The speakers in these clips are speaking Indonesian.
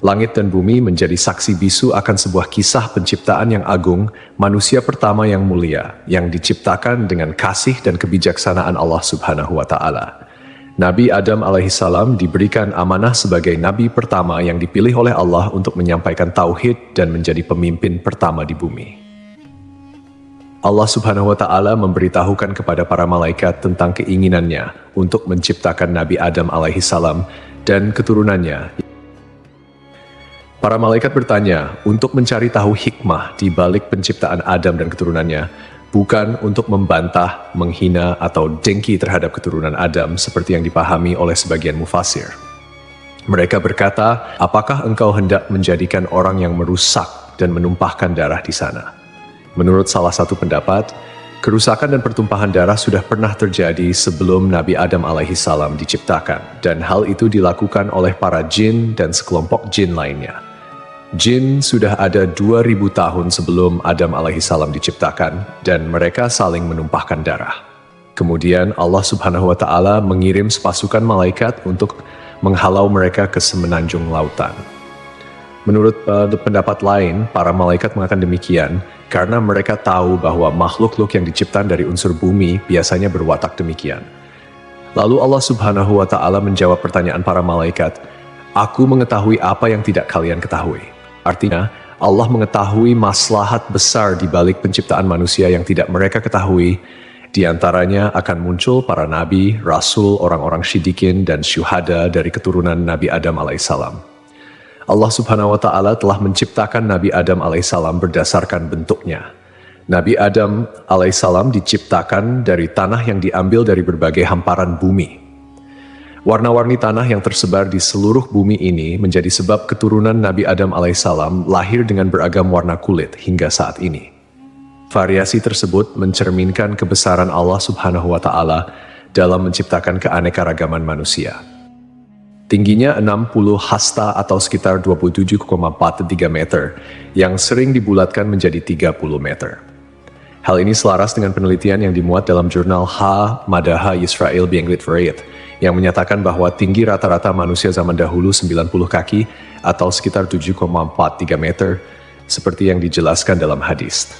Langit dan bumi menjadi saksi bisu akan sebuah kisah penciptaan yang agung, manusia pertama yang mulia, yang diciptakan dengan kasih dan kebijaksanaan Allah Subhanahu wa Ta'ala. Nabi Adam alaihissalam diberikan amanah sebagai nabi pertama yang dipilih oleh Allah untuk menyampaikan tauhid dan menjadi pemimpin pertama di bumi. Allah Subhanahu wa Ta'ala memberitahukan kepada para malaikat tentang keinginannya untuk menciptakan Nabi Adam alaihissalam dan keturunannya. Para malaikat bertanya untuk mencari tahu hikmah di balik penciptaan Adam dan keturunannya, bukan untuk membantah, menghina, atau dengki terhadap keturunan Adam seperti yang dipahami oleh sebagian mufasir. Mereka berkata, apakah engkau hendak menjadikan orang yang merusak dan menumpahkan darah di sana? Menurut salah satu pendapat, kerusakan dan pertumpahan darah sudah pernah terjadi sebelum Nabi Adam alaihissalam diciptakan, dan hal itu dilakukan oleh para jin dan sekelompok jin lainnya. Jin sudah ada 2000 tahun sebelum Adam alaihissalam diciptakan, dan mereka saling menumpahkan darah. Kemudian Allah Subhanahu wa Ta'ala mengirim sepasukan malaikat untuk menghalau mereka ke semenanjung lautan. Menurut pendapat lain, para malaikat mengatakan demikian karena mereka tahu bahwa makhluk-makhluk yang diciptakan dari unsur bumi biasanya berwatak demikian. Lalu Allah Subhanahu wa Ta'ala menjawab pertanyaan para malaikat, "Aku mengetahui apa yang tidak kalian ketahui." Artinya, Allah mengetahui maslahat besar di balik penciptaan manusia yang tidak mereka ketahui. Di antaranya akan muncul para nabi, rasul, orang-orang syidikin, dan syuhada dari keturunan Nabi Adam alaihissalam. Allah Subhanahu wa Ta'ala telah menciptakan Nabi Adam alaihissalam berdasarkan bentuknya. Nabi Adam alaihissalam diciptakan dari tanah yang diambil dari berbagai hamparan bumi. Warna-warni tanah yang tersebar di seluruh bumi ini menjadi sebab keturunan Nabi Adam alaihissalam lahir dengan beragam warna kulit hingga saat ini. Variasi tersebut mencerminkan kebesaran Allah Subhanahu wa Ta'ala dalam menciptakan keanekaragaman manusia. Tingginya 60 hasta atau sekitar 27,43 meter, yang sering dibulatkan menjadi 30 meter. Hal ini selaras dengan penelitian yang dimuat dalam jurnal Madaha Yisrael Be'Anglit Variet, yang menyatakan bahwa tinggi rata-rata manusia zaman dahulu 90 kaki atau sekitar 7,43 meter, seperti yang dijelaskan dalam hadis.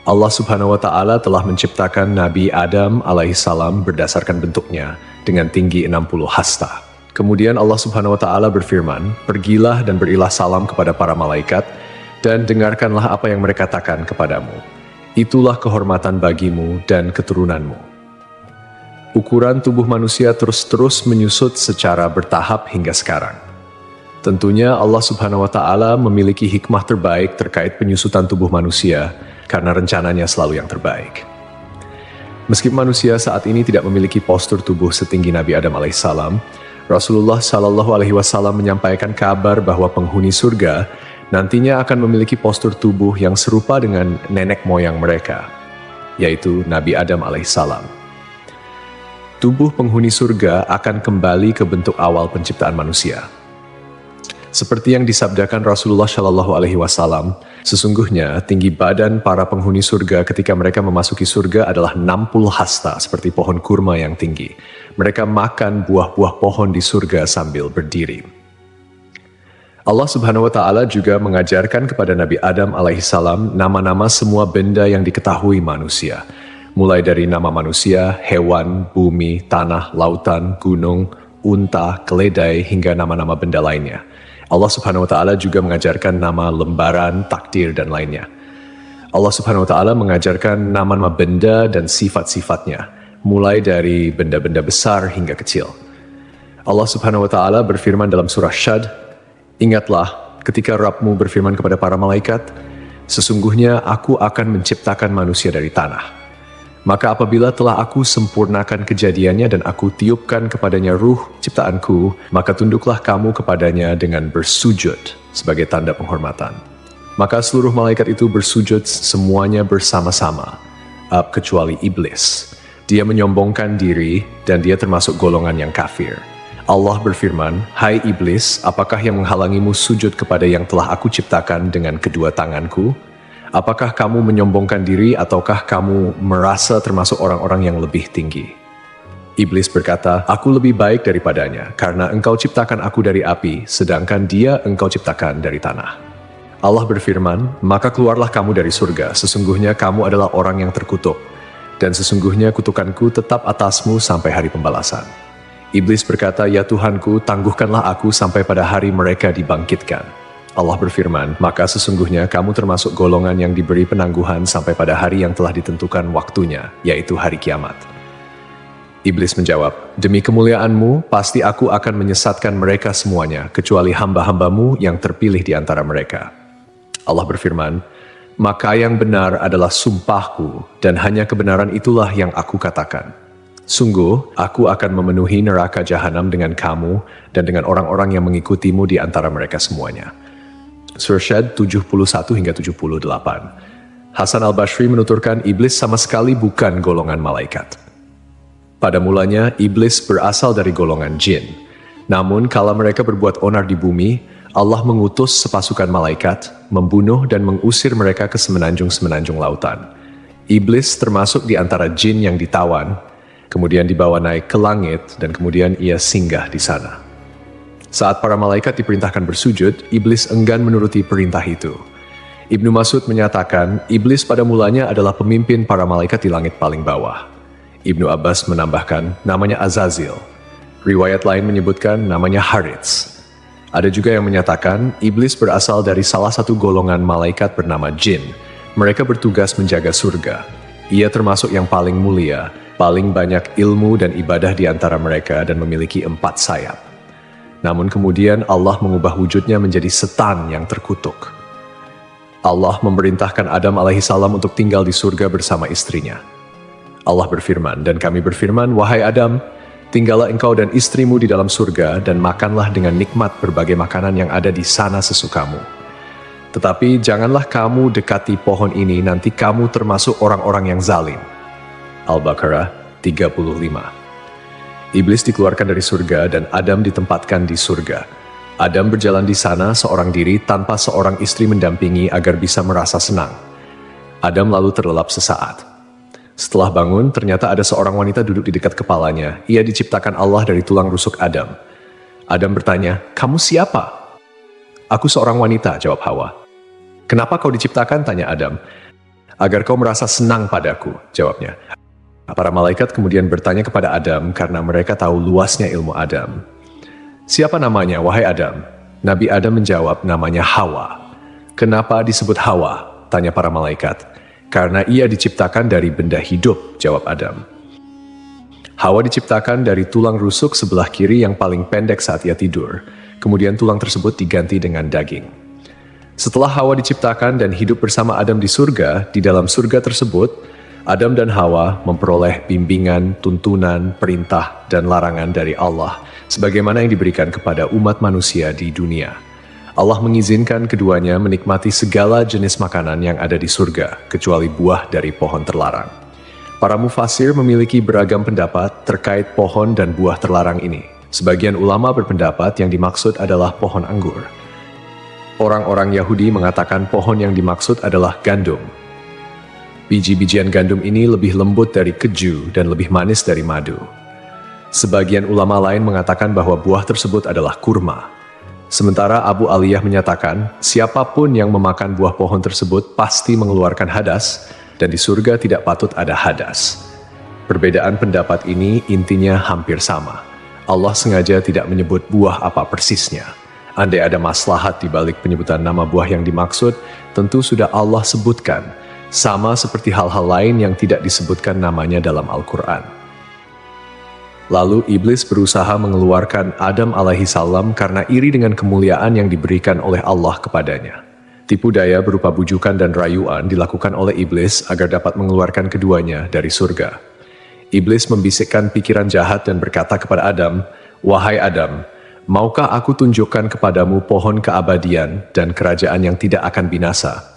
Allah Subhanahu wa Ta'ala telah menciptakan Nabi Adam alaihissalam berdasarkan bentuknya dengan tinggi 60 hasta. Kemudian Allah Subhanahu wa Ta'ala berfirman, "Pergilah dan berilah salam kepada para malaikat, dan dengarkanlah apa yang mereka katakan kepadamu. Itulah kehormatan bagimu dan keturunanmu." Ukuran tubuh manusia terus-terus menyusut secara bertahap hingga sekarang. Tentunya Allah Subhanahu wa Ta'ala memiliki hikmah terbaik terkait penyusutan tubuh manusia, karena rencananya selalu yang terbaik. Meski manusia saat ini tidak memiliki postur tubuh setinggi Nabi Adam alaihissalam, Rasulullah Shallallahu Alaihi Wasallam menyampaikan kabar bahwa penghuni surga nantinya akan memiliki postur tubuh yang serupa dengan nenek moyang mereka, yaitu Nabi Adam alaihissalam. Tubuh penghuni surga akan kembali ke bentuk awal penciptaan manusia. Seperti yang disabdakan Rasulullah Shallallahu Alaihi Wasallam, sesungguhnya tinggi badan para penghuni surga ketika mereka memasuki surga adalah 60 hasta, seperti pohon kurma yang tinggi. Mereka makan buah-buah pohon di surga sambil berdiri. Allah Subhanahu wa Ta'ala juga mengajarkan kepada Nabi Adam alaihissalam nama-nama semua benda yang diketahui manusia, mulai dari nama manusia, hewan, bumi, tanah, lautan, gunung, unta, keledai, hingga nama-nama benda lainnya. Allah Subhanahu wa Ta'ala juga mengajarkan nama lembaran, takdir, dan lainnya. Allah Subhanahu wa Ta'ala mengajarkan nama-nama benda dan sifat-sifatnya, mulai dari benda-benda besar hingga kecil. Allah Subhanahu wa Ta'ala berfirman dalam surah Syad, "Ingatlah ketika Rabbmu berfirman kepada para malaikat, sesungguhnya aku akan menciptakan manusia dari tanah. Maka apabila telah aku sempurnakan kejadiannya dan aku tiupkan kepadanya ruh ciptaanku, maka tunduklah kamu kepadanya dengan bersujud sebagai tanda penghormatan." Maka seluruh malaikat itu bersujud semuanya bersama-sama, kecuali iblis. Dia menyombongkan diri dan dia termasuk golongan yang kafir. Allah berfirman, "Hai iblis, apakah yang menghalangimu sujud kepada yang telah aku ciptakan dengan kedua tanganku? Apakah kamu menyombongkan diri ataukah kamu merasa termasuk orang-orang yang lebih tinggi?" Iblis berkata, "Aku lebih baik daripadanya, karena engkau ciptakan aku dari api, sedangkan dia engkau ciptakan dari tanah." Allah berfirman, "Maka keluarlah kamu dari surga, sesungguhnya kamu adalah orang yang terkutuk, dan sesungguhnya kutukanku tetap atasmu sampai hari pembalasan." Iblis berkata, "Ya Tuhanku, tangguhkanlah aku sampai pada hari mereka dibangkitkan." Allah berfirman, "Maka sesungguhnya kamu termasuk golongan yang diberi penangguhan sampai pada hari yang telah ditentukan waktunya, yaitu hari kiamat." Iblis menjawab, "Demi kemuliaanmu, pasti aku akan menyesatkan mereka semuanya, kecuali hamba-hambamu yang terpilih di antara mereka." Allah berfirman, "Maka yang benar adalah sumpahku, dan hanya kebenaran itulah yang aku katakan. Sungguh, aku akan memenuhi neraka jahanam dengan kamu dan dengan orang-orang yang mengikutimu di antara mereka semuanya." Surah Syad 71 hingga 78. Hasan al-Basri menuturkan iblis sama sekali bukan golongan malaikat. Pada mulanya, iblis berasal dari golongan jin. Namun, kala mereka berbuat onar di bumi, Allah mengutus sepasukan malaikat, membunuh dan mengusir mereka ke semenanjung-semenanjung lautan. Iblis termasuk di antara jin yang ditawan, kemudian dibawa naik ke langit, dan kemudian ia singgah di sana. Saat para malaikat diperintahkan bersujud, iblis enggan menuruti perintah itu. Ibnu Mas'ud menyatakan, iblis pada mulanya adalah pemimpin para malaikat di langit paling bawah. Ibnu Abbas menambahkan, namanya Azazil. Riwayat lain menyebutkan namanya Harits. Ada juga yang menyatakan, iblis berasal dari salah satu golongan malaikat bernama jin. Mereka bertugas menjaga surga. Ia termasuk yang paling mulia, paling banyak ilmu dan ibadah di antara mereka dan memiliki 4 sayap. Namun kemudian Allah mengubah wujudnya menjadi setan yang terkutuk. Allah memerintahkan Adam alaihissalam untuk tinggal di surga bersama istrinya. Allah berfirman, "Dan kami berfirman, wahai Adam, tinggallah engkau dan istrimu di dalam surga dan makanlah dengan nikmat berbagai makanan yang ada di sana sesukamu. Tetapi janganlah kamu dekati pohon ini, nanti kamu termasuk orang-orang yang zalim." Al-Baqarah 35. Iblis dikeluarkan dari surga dan Adam ditempatkan di surga. Adam berjalan di sana seorang diri tanpa seorang istri mendampingi agar bisa merasa senang. Adam lalu terlelap sesaat. Setelah bangun, ternyata ada seorang wanita duduk di dekat kepalanya. Ia diciptakan Allah dari tulang rusuk Adam. Adam bertanya, "Kamu siapa?" "Aku seorang wanita," jawab Hawa. "Kenapa kau diciptakan?" tanya Adam. "Agar kau merasa senang padaku," jawabnya. Para malaikat kemudian bertanya kepada Adam karena mereka tahu luasnya ilmu Adam. "Siapa namanya, wahai Adam?" Nabi Adam menjawab, "Namanya Hawa." "Kenapa disebut Hawa?" tanya para malaikat. "Karena ia diciptakan dari benda hidup," jawab Adam. Hawa diciptakan dari tulang rusuk sebelah kiri yang paling pendek saat ia tidur. Kemudian tulang tersebut diganti dengan daging. Setelah Hawa diciptakan dan hidup bersama Adam di surga, di dalam surga tersebut, Adam dan Hawa memperoleh bimbingan, tuntunan, perintah, dan larangan dari Allah, sebagaimana yang diberikan kepada umat manusia di dunia. Allah mengizinkan keduanya menikmati segala jenis makanan yang ada di surga, kecuali buah dari pohon terlarang. Para mufasir memiliki beragam pendapat terkait pohon dan buah terlarang ini. Sebagian ulama berpendapat yang dimaksud adalah pohon anggur. Orang-orang Yahudi mengatakan pohon yang dimaksud adalah gandum. Biji-bijian gandum ini lebih lembut dari keju dan lebih manis dari madu. Sebagian ulama lain mengatakan bahwa buah tersebut adalah kurma. Sementara Abu Aliyah menyatakan, siapapun yang memakan buah pohon tersebut pasti mengeluarkan hadas, dan di surga tidak patut ada hadas. Perbedaan pendapat ini intinya hampir sama. Allah sengaja tidak menyebut buah apa persisnya. Andai ada maslahat di balik penyebutan nama buah yang dimaksud, tentu sudah Allah sebutkan, sama seperti hal-hal lain yang tidak disebutkan namanya dalam Al-Quran. Lalu iblis berusaha mengeluarkan Adam alaihissalam karena iri dengan kemuliaan yang diberikan oleh Allah kepadanya. Tipu daya berupa bujukan dan rayuan dilakukan oleh iblis agar dapat mengeluarkan keduanya dari surga. Iblis membisikkan pikiran jahat dan berkata kepada Adam, "Wahai Adam, maukah aku tunjukkan kepadamu pohon keabadian dan kerajaan yang tidak akan binasa?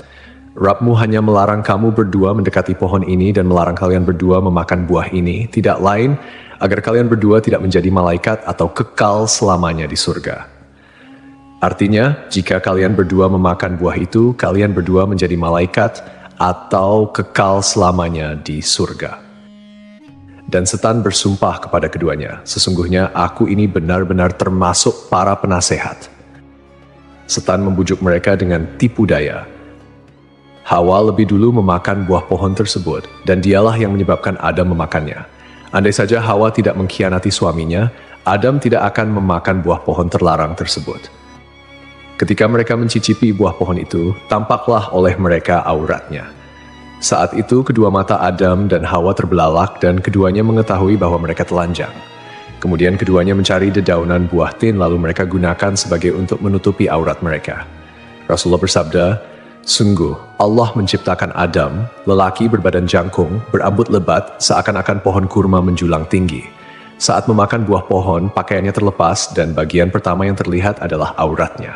Rabbmu hanya melarang kamu berdua mendekati pohon ini dan melarang kalian berdua memakan buah ini, tidak lain agar kalian berdua tidak menjadi malaikat atau kekal selamanya di surga." Artinya, jika kalian berdua memakan buah itu, kalian berdua menjadi malaikat atau kekal selamanya di surga. Dan setan bersumpah kepada keduanya, "Sesungguhnya aku ini benar-benar termasuk para penasehat." Setan membujuk mereka dengan tipu daya. Hawa lebih dulu memakan buah pohon tersebut, dan dialah yang menyebabkan Adam memakannya. Andai saja Hawa tidak mengkhianati suaminya, Adam tidak akan memakan buah pohon terlarang tersebut. Ketika mereka mencicipi buah pohon itu, tampaklah oleh mereka auratnya. Saat itu kedua mata Adam dan Hawa terbelalak dan keduanya mengetahui bahwa mereka telanjang. Kemudian keduanya mencari dedaunan buah tin lalu mereka gunakan sebagai untuk menutupi aurat mereka. Rasulullah bersabda, "Sungguh, Allah menciptakan Adam, lelaki berbadan jangkung, berambut lebat, seakan-akan pohon kurma menjulang tinggi. Saat memakan buah pohon, pakaiannya terlepas dan bagian pertama yang terlihat adalah auratnya.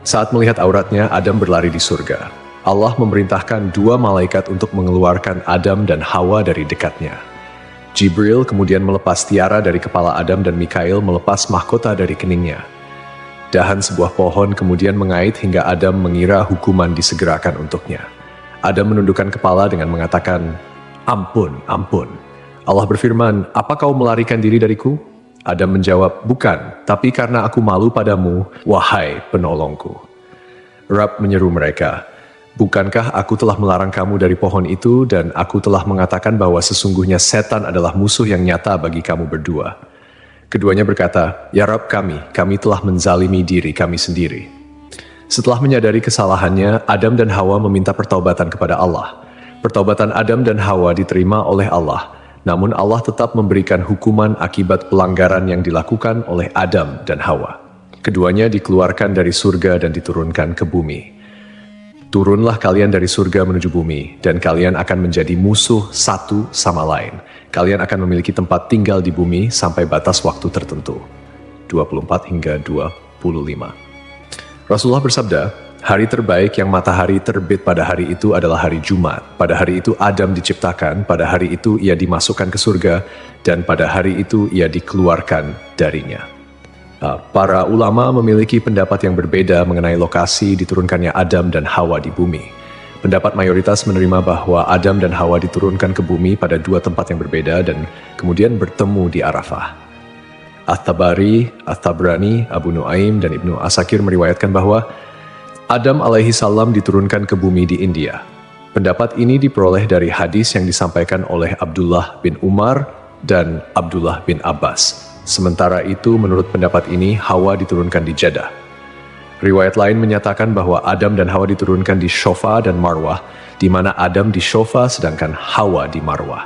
Saat melihat auratnya, Adam berlari di surga. Allah memerintahkan dua malaikat untuk mengeluarkan Adam dan Hawa dari dekatnya. Jibril kemudian melepas tiara dari kepala Adam dan Mikail melepas mahkota dari keningnya. Dahan sebuah pohon kemudian mengait hingga Adam mengira hukuman disegerakan untuknya. Adam menundukkan kepala dengan mengatakan, "Ampun, ampun." Allah berfirman, "Apa kau melarikan diri dariku?" Adam menjawab, "Bukan, tapi karena aku malu padamu, wahai penolongku." Rabb menyeru mereka, "Bukankah aku telah melarang kamu dari pohon itu dan aku telah mengatakan bahwa sesungguhnya setan adalah musuh yang nyata bagi kamu berdua?" Keduanya berkata, "Ya Rabb kami telah menzalimi diri kami sendiri." Setelah menyadari kesalahannya, Adam dan Hawa meminta pertaubatan kepada Allah. Pertaubatan Adam dan Hawa diterima oleh Allah, namun Allah tetap memberikan hukuman akibat pelanggaran yang dilakukan oleh Adam dan Hawa. Keduanya dikeluarkan dari surga dan diturunkan ke bumi. Turunlah kalian dari surga menuju bumi, dan kalian akan menjadi musuh satu sama lain. Kalian akan memiliki tempat tinggal di bumi sampai batas waktu tertentu. 24 hingga 25. Rasulullah bersabda, "Hari terbaik yang matahari terbit pada hari itu adalah hari Jumat. Pada hari itu Adam diciptakan, pada hari itu ia dimasukkan ke surga, dan pada hari itu ia dikeluarkan darinya." Para ulama memiliki pendapat yang berbeda mengenai lokasi diturunkannya Adam dan Hawa di bumi. Pendapat mayoritas menerima bahwa Adam dan Hawa diturunkan ke bumi pada dua tempat yang berbeda dan kemudian bertemu di Arafah. At-Tabari, At-Tabrani, Abu Nuaim, dan Ibnu Asakir meriwayatkan bahwa Adam alaihi salam diturunkan ke bumi di India. Pendapat ini diperoleh dari hadis yang disampaikan oleh Abdullah bin Umar dan Abdullah bin Abbas. Sementara itu, menurut pendapat ini, Hawa diturunkan di Jeddah. Riwayat lain menyatakan bahwa Adam dan Hawa diturunkan di Shofa dan Marwah, di mana Adam di Shofa sedangkan Hawa di Marwah.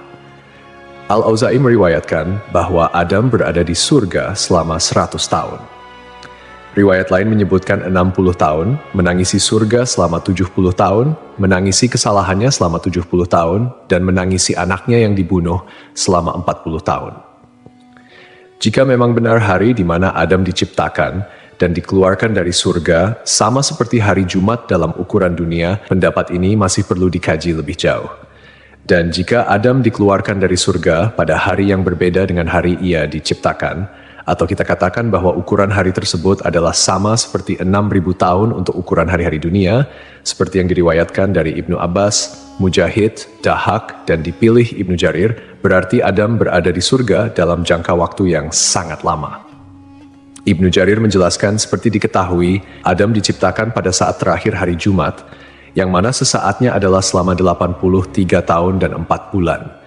Al-Auza'i meriwayatkan bahwa Adam berada di surga selama 100 tahun. Riwayat lain menyebutkan 60 tahun, menangisi surga selama 70 tahun, menangisi kesalahannya selama 70 tahun, dan menangisi anaknya yang dibunuh selama 40 tahun. Jika memang benar hari di mana Adam diciptakan dan dikeluarkan dari surga, sama seperti hari Jumat dalam ukuran dunia, pendapat ini masih perlu dikaji lebih jauh. Dan jika Adam dikeluarkan dari surga pada hari yang berbeda dengan hari ia diciptakan, atau kita katakan bahwa ukuran hari tersebut adalah sama seperti 6.000 tahun untuk ukuran hari-hari dunia, seperti yang diriwayatkan dari Ibnu Abbas, Mujahid, Dahak, dan dipilih Ibnu Jarir, berarti Adam berada di surga dalam jangka waktu yang sangat lama. Ibnu Jarir menjelaskan seperti diketahui, Adam diciptakan pada saat terakhir hari Jumat, yang mana sesaatnya adalah selama 83 tahun dan 4 bulan.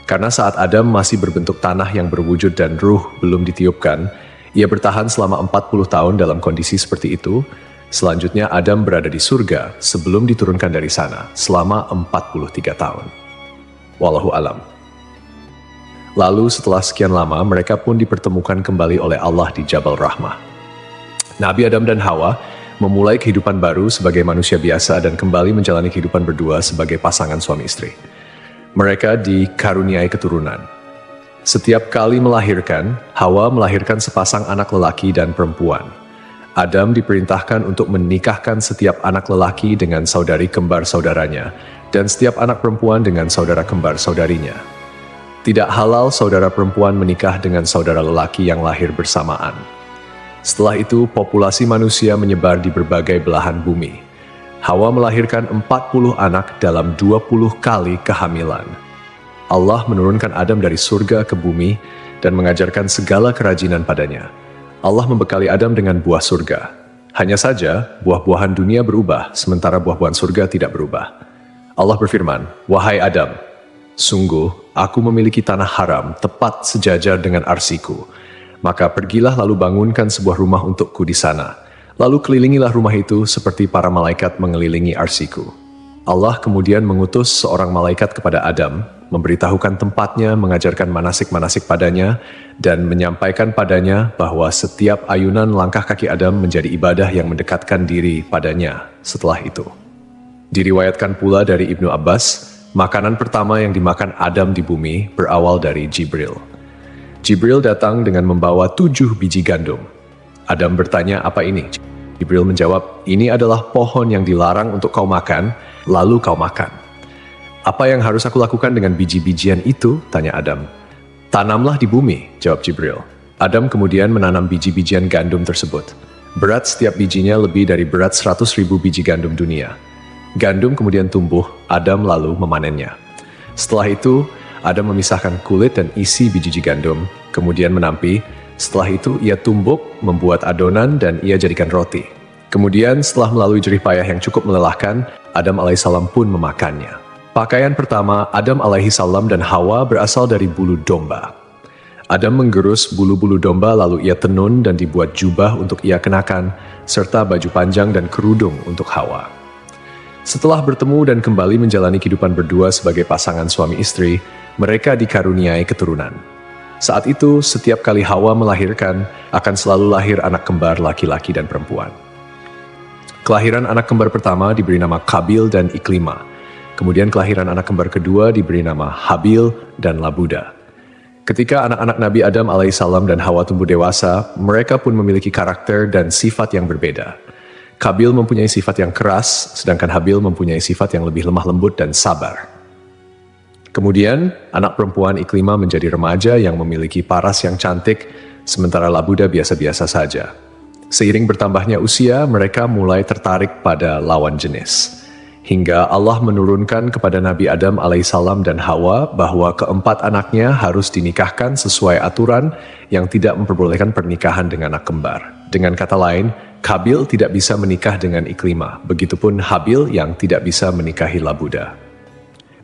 Karena saat Adam masih berbentuk tanah yang berwujud dan ruh belum ditiupkan, ia bertahan selama 40 tahun dalam kondisi seperti itu. Selanjutnya Adam berada di surga sebelum diturunkan dari sana selama 43 tahun. Wallahu alam. Lalu setelah sekian lama mereka pun dipertemukan kembali oleh Allah di Jabal Rahmah. Nabi Adam dan Hawa memulai kehidupan baru sebagai manusia biasa dan kembali menjalani kehidupan berdua sebagai pasangan suami istri. Mereka dikaruniai keturunan. Setiap kali melahirkan, Hawa melahirkan sepasang anak lelaki dan perempuan. Adam diperintahkan untuk menikahkan setiap anak lelaki dengan saudari kembar saudaranya, dan setiap anak perempuan dengan saudara kembar saudarinya. Tidak halal saudara perempuan menikah dengan saudara lelaki yang lahir bersamaan. Setelah itu, populasi manusia menyebar di berbagai belahan bumi. Hawa melahirkan 40 anak dalam 20 kali kehamilan. Allah menurunkan Adam dari surga ke bumi dan mengajarkan segala kerajinan padanya. Allah membekali Adam dengan buah surga. Hanya saja, buah-buahan dunia berubah, sementara buah-buahan surga tidak berubah. Allah berfirman, "Wahai Adam, sungguh aku memiliki tanah haram tepat sejajar dengan arsiku. Maka pergilah lalu bangunkan sebuah rumah untukku di sana. Lalu kelilingilah rumah itu seperti para malaikat mengelilingi arsiku." Allah kemudian mengutus seorang malaikat kepada Adam, memberitahukan tempatnya, mengajarkan manasik-manasik padanya, dan menyampaikan padanya bahwa setiap ayunan langkah kaki Adam menjadi ibadah yang mendekatkan diri padanya setelah itu. Diriwayatkan pula dari Ibnu Abbas, makanan pertama yang dimakan Adam di bumi berawal dari Jibril. Jibril datang dengan membawa 7 biji gandum. Adam bertanya, "Apa ini?" Jibril menjawab, "Ini adalah pohon yang dilarang untuk kau makan, lalu kau makan." "Apa yang harus aku lakukan dengan biji-bijian itu?" tanya Adam. "Tanamlah di bumi," jawab Jibril. Adam kemudian menanam biji-bijian gandum tersebut. Berat setiap bijinya lebih dari berat 100.000 biji gandum dunia. Gandum kemudian tumbuh, Adam lalu memanennya. Setelah itu, Adam memisahkan kulit dan isi biji gandum, kemudian menampi. Setelah itu, ia tumbuk, membuat adonan, dan ia jadikan roti. Kemudian, setelah melalui jerih payah yang cukup melelahkan, Adam alaihissalam pun memakannya. Pakaian pertama Adam alaihissalam dan Hawa berasal dari bulu domba. Adam menggerus bulu-bulu domba lalu ia tenun dan dibuat jubah untuk ia kenakan, serta baju panjang dan kerudung untuk Hawa. Setelah bertemu dan kembali menjalani kehidupan berdua sebagai pasangan suami istri, mereka dikaruniai keturunan. Saat itu, setiap kali Hawa melahirkan, akan selalu lahir anak kembar laki-laki dan perempuan. Kelahiran anak kembar pertama diberi nama Kabil dan Iklima. Kemudian kelahiran anak kembar kedua diberi nama Habil dan Labuda. Ketika anak-anak Nabi Adam alaihissalam dan Hawa tumbuh dewasa, mereka pun memiliki karakter dan sifat yang berbeda. Kabil mempunyai sifat yang keras, sedangkan Habil mempunyai sifat yang lebih lemah lembut dan sabar. Kemudian, anak perempuan Iklima menjadi remaja yang memiliki paras yang cantik, sementara Labuda biasa-biasa saja. Seiring bertambahnya usia, mereka mulai tertarik pada lawan jenis. Hingga Allah menurunkan kepada Nabi Adam alaihissalam dan Hawa bahwa keempat anaknya harus dinikahkan sesuai aturan yang tidak memperbolehkan pernikahan dengan anak kembar. Dengan kata lain, Kabil tidak bisa menikah dengan Iklima, begitupun Habil yang tidak bisa menikahi Labuda.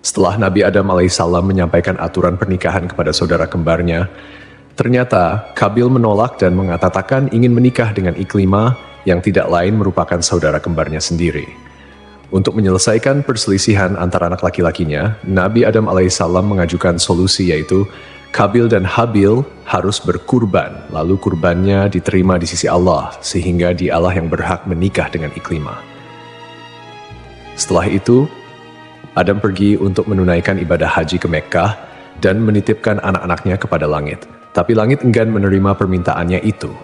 Setelah Nabi Adam alaihissalam menyampaikan aturan pernikahan kepada saudara kembarnya, ternyata Kabil menolak dan mengatakan ingin menikah dengan Iklima yang tidak lain merupakan saudara kembarnya sendiri. Untuk menyelesaikan perselisihan antara anak laki-lakinya, Nabi Adam alaihissalam mengajukan solusi yaitu Kabil dan Habil harus berkurban, lalu kurbannya diterima di sisi Allah, sehingga dialah yang berhak menikah dengan Iklima. Setelah itu, Adam pergi untuk menunaikan ibadah haji ke Mekkah dan menitipkan anak-anaknya kepada langit. Tapi langit enggan menerima permintaannya itu.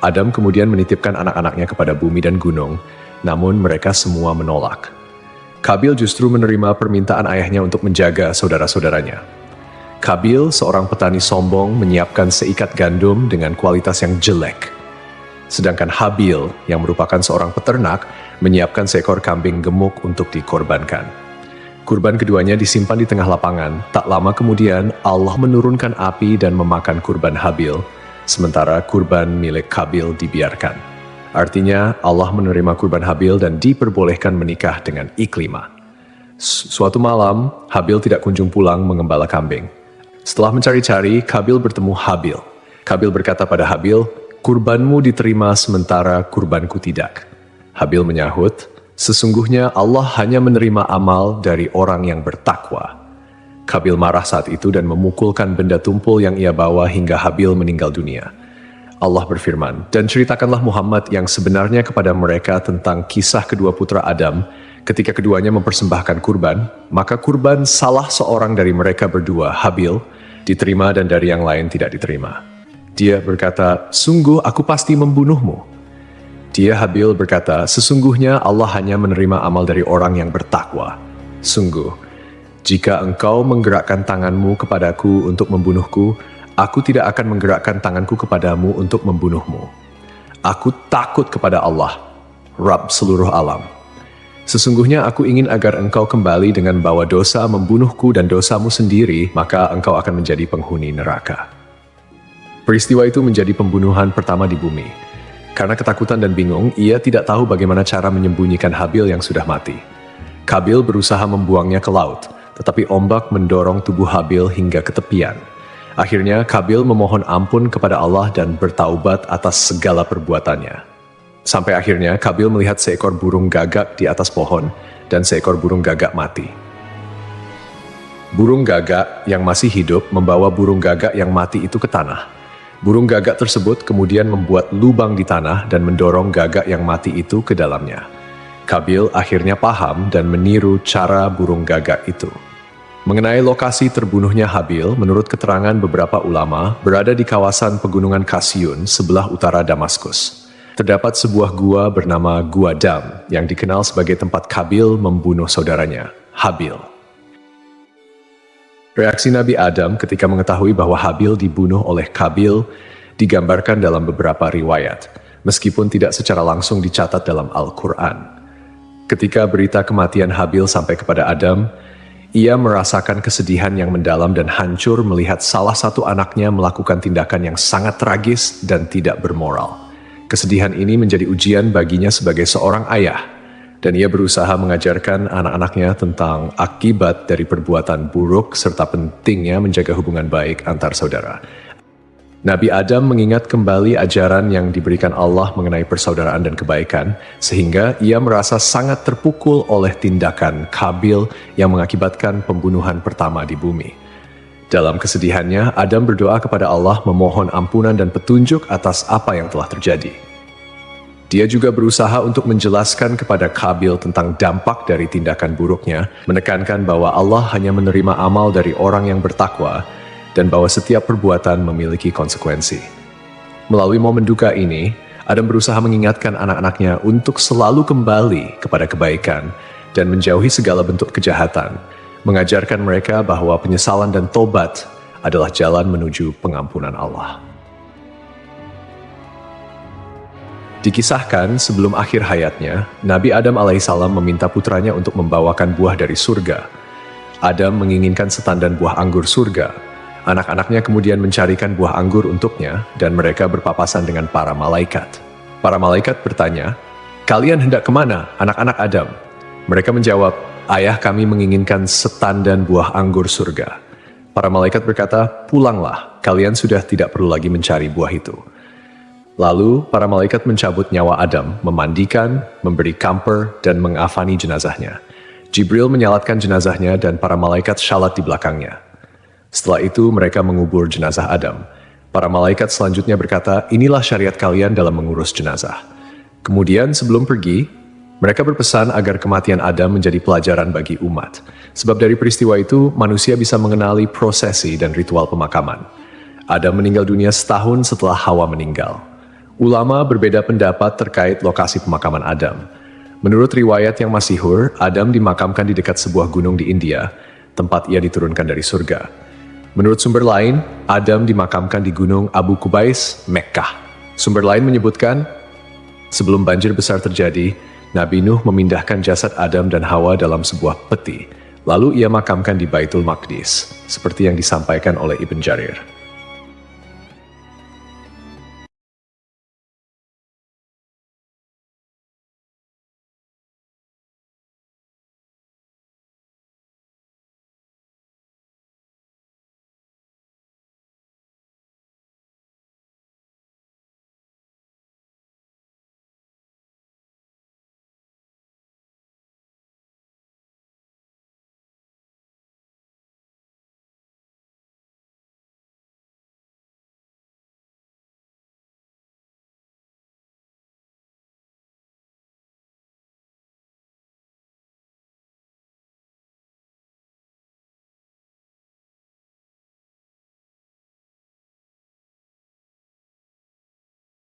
Adam kemudian menitipkan anak-anaknya kepada bumi dan gunung, namun mereka semua menolak. Kabil justru menerima permintaan ayahnya untuk menjaga saudara-saudaranya. Kabil, seorang petani sombong, menyiapkan seikat gandum dengan kualitas yang jelek. Sedangkan Habil, yang merupakan seorang peternak, menyiapkan seekor kambing gemuk untuk dikorbankan. Kurban keduanya disimpan di tengah lapangan. Tak lama kemudian, Allah menurunkan api dan memakan kurban Habil, sementara kurban milik Kabil dibiarkan. Artinya, Allah menerima kurban Habil dan diperbolehkan menikah dengan Iklima. Suatu malam, Habil tidak kunjung pulang mengembala kambing. Setelah mencari-cari, Kabil bertemu Habil. Kabil berkata pada Habil, "Kurbanmu diterima sementara kurbanku tidak." Habil menyahut, "Sesungguhnya Allah hanya menerima amal dari orang yang bertakwa." Kabil marah saat itu dan memukulkan benda tumpul yang ia bawa hingga Habil meninggal dunia. Allah berfirman, "Dan ceritakanlah Muhammad yang sebenarnya kepada mereka tentang kisah kedua putra Adam ketika keduanya mempersembahkan kurban, maka kurban salah seorang dari mereka berdua, Habil, diterima dan dari yang lain tidak diterima. Dia berkata, 'Sungguh aku pasti membunuhmu.' Dia Habil berkata, 'Sesungguhnya Allah hanya menerima amal dari orang yang bertakwa. Sungguh, jika engkau menggerakkan tanganmu kepadaku untuk membunuhku, aku tidak akan menggerakkan tanganku kepadamu untuk membunuhmu. Aku takut kepada Allah, Rabb seluruh alam. Sesungguhnya aku ingin agar engkau kembali dengan bawa dosa membunuhku dan dosamu sendiri, maka engkau akan menjadi penghuni neraka. Peristiwa itu menjadi pembunuhan pertama di bumi. Karena ketakutan dan bingung, ia tidak tahu bagaimana cara menyembunyikan Habil yang sudah mati. Kabil berusaha membuangnya ke laut, tetapi ombak mendorong tubuh Habil hingga ke tepian. Akhirnya Kabil memohon ampun kepada Allah dan bertaubat atas segala perbuatannya. Sampai akhirnya Kabil melihat seekor burung gagak di atas pohon dan seekor burung gagak mati. Burung gagak yang masih hidup membawa burung gagak yang mati itu ke tanah. Burung gagak tersebut kemudian membuat lubang di tanah dan mendorong gagak yang mati itu ke dalamnya. Kabil akhirnya paham dan meniru cara burung gagak itu. Mengenai lokasi terbunuhnya Habil, menurut keterangan beberapa ulama, berada di kawasan pegunungan Kasyun sebelah utara Damaskus. Terdapat sebuah gua bernama Gua Dam yang dikenal sebagai tempat Kabil membunuh saudaranya, Habil. Reaksi Nabi Adam ketika mengetahui bahwa Habil dibunuh oleh Kabil digambarkan dalam beberapa riwayat, meskipun tidak secara langsung dicatat dalam Al-Quran. Ketika berita kematian Habil sampai kepada Adam, ia merasakan kesedihan yang mendalam dan hancur melihat salah satu anaknya melakukan tindakan yang sangat tragis dan tidak bermoral. Kesedihan ini menjadi ujian baginya sebagai seorang ayah, dan ia berusaha mengajarkan anak-anaknya tentang akibat dari perbuatan buruk serta pentingnya menjaga hubungan baik antar saudara. Nabi Adam mengingat kembali ajaran yang diberikan Allah mengenai persaudaraan dan kebaikan, sehingga ia merasa sangat terpukul oleh tindakan Kabil yang mengakibatkan pembunuhan pertama di bumi. Dalam kesedihannya, Adam berdoa kepada Allah memohon ampunan dan petunjuk atas apa yang telah terjadi. Dia juga berusaha untuk menjelaskan kepada Kabil tentang dampak dari tindakan buruknya, menekankan bahwa Allah hanya menerima amal dari orang yang bertakwa, dan bahwa setiap perbuatan memiliki konsekuensi. Melalui momen duka ini, Adam berusaha mengingatkan anak-anaknya untuk selalu kembali kepada kebaikan dan menjauhi segala bentuk kejahatan, mengajarkan mereka bahwa penyesalan dan tobat adalah jalan menuju pengampunan Allah. Dikisahkan sebelum akhir hayatnya, Nabi Adam alaihissalam meminta putranya untuk membawakan buah dari surga. Adam menginginkan setandan buah anggur surga. Anak-anaknya kemudian mencarikan buah anggur untuknya dan mereka berpapasan dengan para malaikat. Para malaikat bertanya, "Kalian hendak kemana, anak-anak Adam?" Mereka menjawab, "Ayah kami menginginkan setandan buah anggur surga." Para malaikat berkata, "Pulanglah, kalian sudah tidak perlu lagi mencari buah itu." Lalu, para malaikat mencabut nyawa Adam, memandikan, memberi kamper, dan mengafani jenazahnya. Jibril menyalatkan jenazahnya dan para malaikat syalat di belakangnya. Setelah itu, mereka mengubur jenazah Adam. Para malaikat selanjutnya berkata, "Inilah syariat kalian dalam mengurus jenazah." Kemudian, sebelum pergi, mereka berpesan agar kematian Adam menjadi pelajaran bagi umat. Sebab dari peristiwa itu, manusia bisa mengenali prosesi dan ritual pemakaman. Adam meninggal dunia setahun setelah Hawa meninggal. Ulama berbeda pendapat terkait lokasi pemakaman Adam. Menurut riwayat yang masyhur, Adam dimakamkan di dekat sebuah gunung di India, tempat ia diturunkan dari surga. Menurut sumber lain, Adam dimakamkan di gunung Abu Qubais, Mekkah. Sumber lain menyebutkan, sebelum banjir besar terjadi, Nabi Nuh memindahkan jasad Adam dan Hawa dalam sebuah peti. Lalu ia makamkan di Baitul Maqdis, seperti yang disampaikan oleh Ibn Jarir.